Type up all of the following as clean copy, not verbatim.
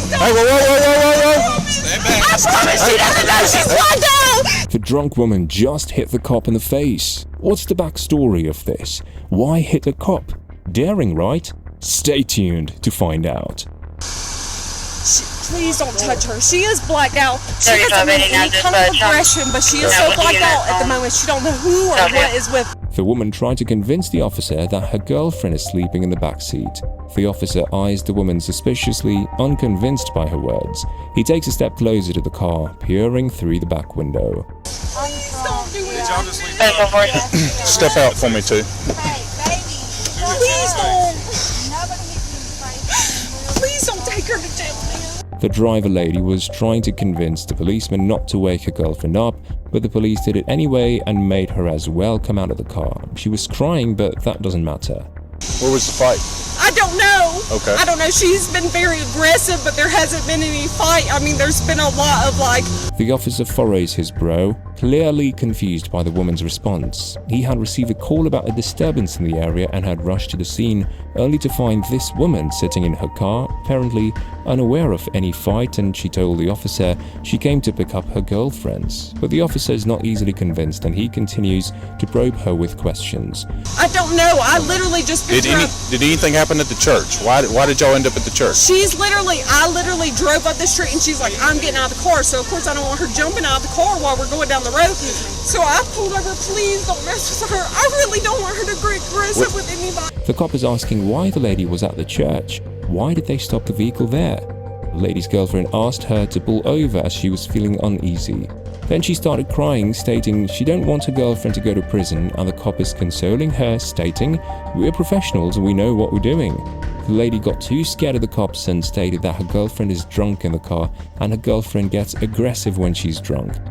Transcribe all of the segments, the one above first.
Hey, whoa. Stay back. I promise she doesn't know she's blacked out. The drunk woman just hit the cop in the face. What's the backstory of this? Why hit a cop? Daring, right? Stay tuned to find out. Please don't touch her. She is blacked out. She doesn't need any kind of aggression, but she is so blacked out at the moment. She don't know who or what is with. The woman tried to convince the officer that her girlfriend is sleeping in the back seat. The officer eyes the woman suspiciously, unconvinced by her words. He takes a step closer to the car, peering through the back window. Please don't do that. Step out for me, too. Please don't. Please don't take her to jail, man. The driver lady was trying to convince the policeman not to wake her girlfriend up, but the police did it anyway and made her as well come out of the car. She was crying, but that doesn't matter. Where was the fight? I don't know. Okay. I don't know. She's been very aggressive, but there hasn't been any fight. I mean, there's been a lot of The officer furrows his brow, clearly confused by the woman's response. He had received a call about a disturbance in the area and had rushed to the scene, only to find this woman sitting in her car, apparently unaware of any fight, and she told the officer she came to pick up her girlfriends. But the officer is not easily convinced and he continues to probe her with questions. I don't know. I literally just picked her up. Did anything happen at the church? Why did y'all end up at the church? I literally drove up the street and she's like, I'm getting out of the car. So of course I don't want her jumping out of the car while we're going down the road. So I pulled over, please don't mess with her. I really don't want her to get aggressive with anybody. The cop is asking why the lady was at the church. Why did they stop the vehicle there? The lady's girlfriend asked her to pull over as she was feeling uneasy. Then she started crying, stating she don't want her girlfriend to go to prison, and the cop is consoling her, stating, "We're professionals and we know what we're doing." The lady got too scared of the cops and stated that her girlfriend is drunk in the car and her girlfriend gets aggressive when she's drunk. Stay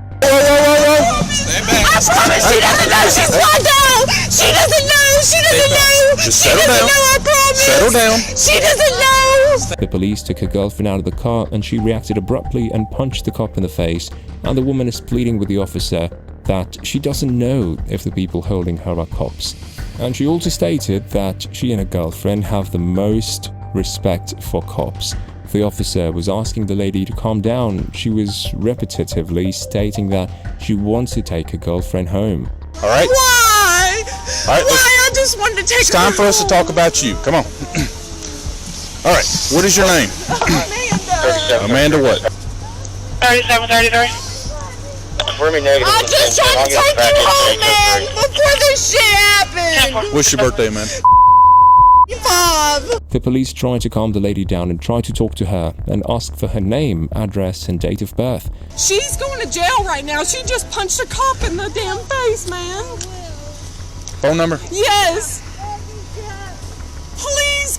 back. I promise she doesn't know she's blacked out. She doesn't know. She doesn't know. Just She settle doesn't down. know. I promise. Settle down. She doesn't know. The police took her girlfriend out of the car and she reacted abruptly and punched the cop in the face, and the woman is pleading with the officer that she doesn't know if the people holding her are cops. And she also stated that she and her girlfriend have the most respect for cops. The officer was asking the lady to calm down. She was repetitively stating that she wants to take her girlfriend home. All right? Why? All right, Why? I just wanted to take her It's time for us to talk about you. Come on. All right. What is your name? Amanda. Amanda what? 3733. I just tried to take you home, man, before this shit happened. What's your birthday, man? 5. The police tried to calm the lady down and tried to talk to her and ask for her name, address, and date of birth. She's going to jail right now. She just punched a cop in the damn face, man. Phone number? Yes. Please.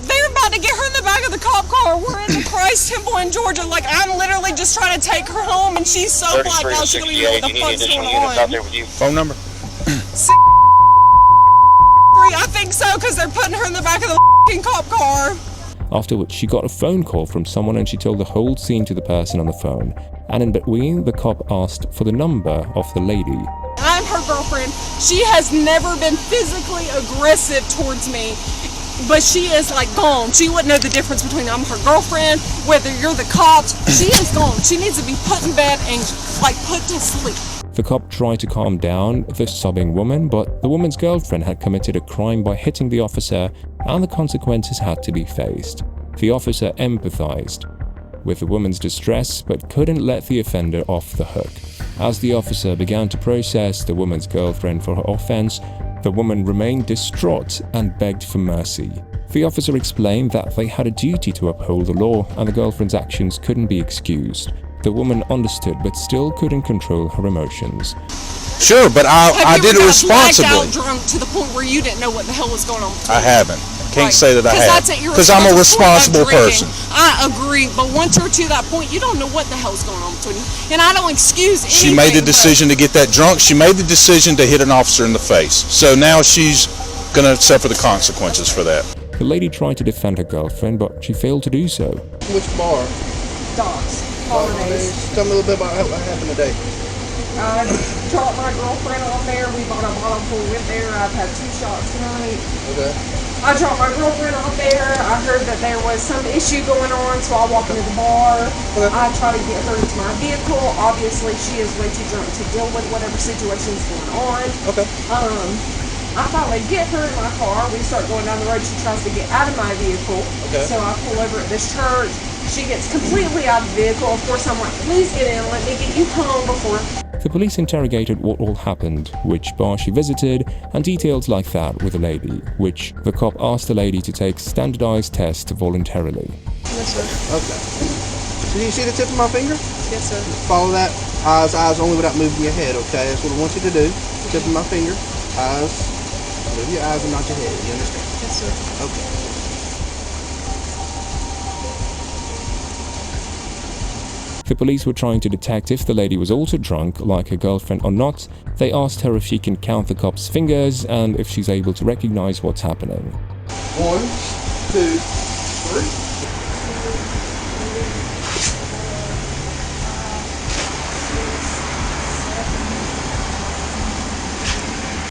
They're about to get her in the back of the cop car. We're in the Christ Temple in Georgia. Like, I'm literally just trying to take her home, and she's so blacked out, she don't even know what the fuck's going on. Phone number? I think so, because they're putting her in the back of the cop car. After which she got a phone call from someone and she told the whole scene to the person on the phone. And in between, the cop asked for the number of the lady. I'm her girlfriend. She has never been physically aggressive towards me, but she is like gone. She wouldn't know the difference between I'm her girlfriend, whether you're the cops. She is gone. She needs to be put in bed and like put to sleep. The cop tried to calm down the sobbing woman, but the woman's girlfriend had committed a crime by hitting the officer, and the consequences had to be faced. The officer empathized with the woman's distress, but couldn't let the offender off the hook. As the officer began to process the woman's girlfriend for her offense, the woman remained distraught and begged for mercy. The officer explained that they had a duty to uphold the law, and the girlfriend's actions couldn't be excused. The woman understood but still couldn't control her emotions. Sure, but I did it responsibly. Have you ever got blacked out drunk to the point where you didn't know what the hell was going on? I haven't. Can't say that I have. Because I'm a responsible person. I agree, but once you're to that point, you don't know what the hell's going on between you. And I don't excuse anything. She made the decision to get that drunk. She made the decision to hit an officer in the face. So now she's going to suffer the consequences for that. The lady tried to defend her girlfriend, but she failed to do so. Which bar? Docs. Holidays. Tell me a little bit about what happened today. I dropped my girlfriend on there. We bought a bottle before we went there. I've had 2 shots tonight. Okay. I dropped my girlfriend off there. I heard that there was some issue going on, so I walk into the bar. Okay. I try to get her into my vehicle. Obviously, she is way too drunk to deal with whatever situation is going on. Okay. I finally get her in my car. We start going down the road. She tries to get out of my vehicle. Okay. So I pull over at this church. She gets completely out of the vehicle. Of course, I'm like, please get in. Let me get you home before. The police interrogated what all happened, which bar she visited, and details like that with the lady, which the cop asked the lady to take standardized tests voluntarily. Yes, sir. Okay. So you see the tip of my finger? Yes, sir. Follow that. Eyes only without moving your head, okay? That's what I want you to do. Tip of my finger. Eyes. Move your eyes and not your head. You understand? Yes, sir. Okay. The police were trying to detect if the lady was also drunk, like her girlfriend or not. They asked her if she can count the cop's fingers and if she's able to recognize what's happening. 1, 2, 3.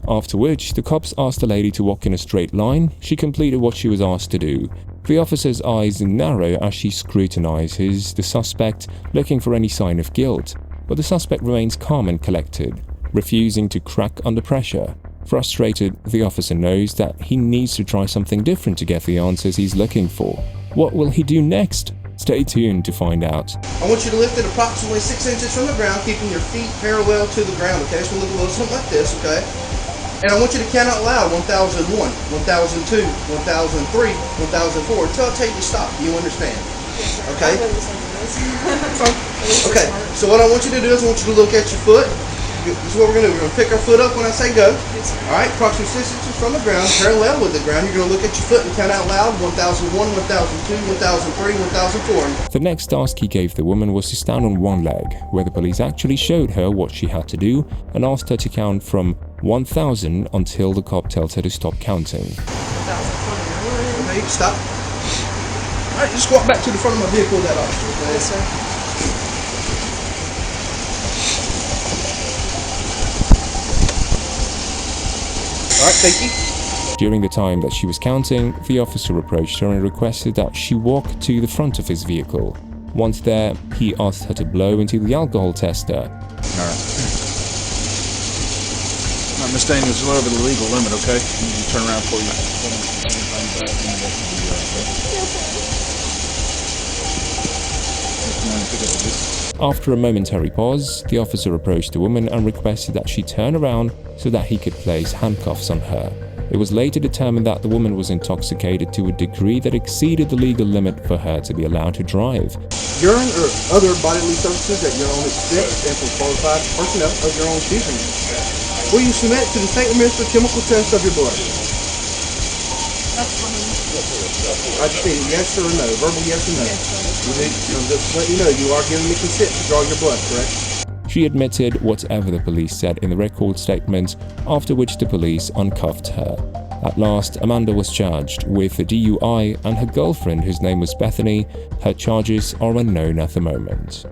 After which, the cops asked the lady to walk in a straight line. She completed what she was asked to do. The officer's eyes narrow as she scrutinizes the suspect, looking for any sign of guilt. But the suspect remains calm and collected, refusing to crack under pressure. Frustrated, the officer knows that he needs to try something different to get the answers he's looking for. What will he do next? Stay tuned to find out. I want you to lift it approximately 6 inches from the ground, keeping your feet parallel to the ground, okay? So look a little something like this, okay? And I want you to count out loud, 1001, 1002, 1003, 1004, until I tell you to stop. You understand? Okay? Okay, so what I want you to do is I want you to look at your foot. This is what we're going to do. We're going to pick our foot up when I say go. Alright, approximately 6 inches from the ground, parallel with the ground. You're going to look at your foot and count out loud, 1001, 1002, 1003, 1004. The next task he gave the woman was to stand on one leg, where the police actually showed her what she had to do and asked her to count from 1000 until the cop tells her to stop counting. Okay, stop. Alright, just walk back to the front of my vehicle with that officer. Okay? Yes, sir. Alright, thank you. During the time that she was counting, the officer approached her and requested that she walk to the front of his vehicle. Once there, he asked her to blow into the alcohol tester. Alright, Miss Daniels, you're over the legal limit, okay? You need to turn around for you. After a momentary pause, the officer approached the woman and requested that she turn around so that he could place handcuffs on her. It was later determined that the woman was intoxicated to a degree that exceeded the legal limit for her to be allowed to drive. Urine or other bodily substances at your own expense and from qualified personnel of your own choosing. Will you submit to the St. Minister chemical test of your blood? That's fine. I just need a yes or a no, verbal yes or no. I'm just letting you know you are giving me consent to draw your blood, correct? She admitted whatever the police said in the record statement, after which the police uncuffed her. At last, Amanda was charged with a DUI and her girlfriend, whose name was Bethany. Her charges are unknown at the moment.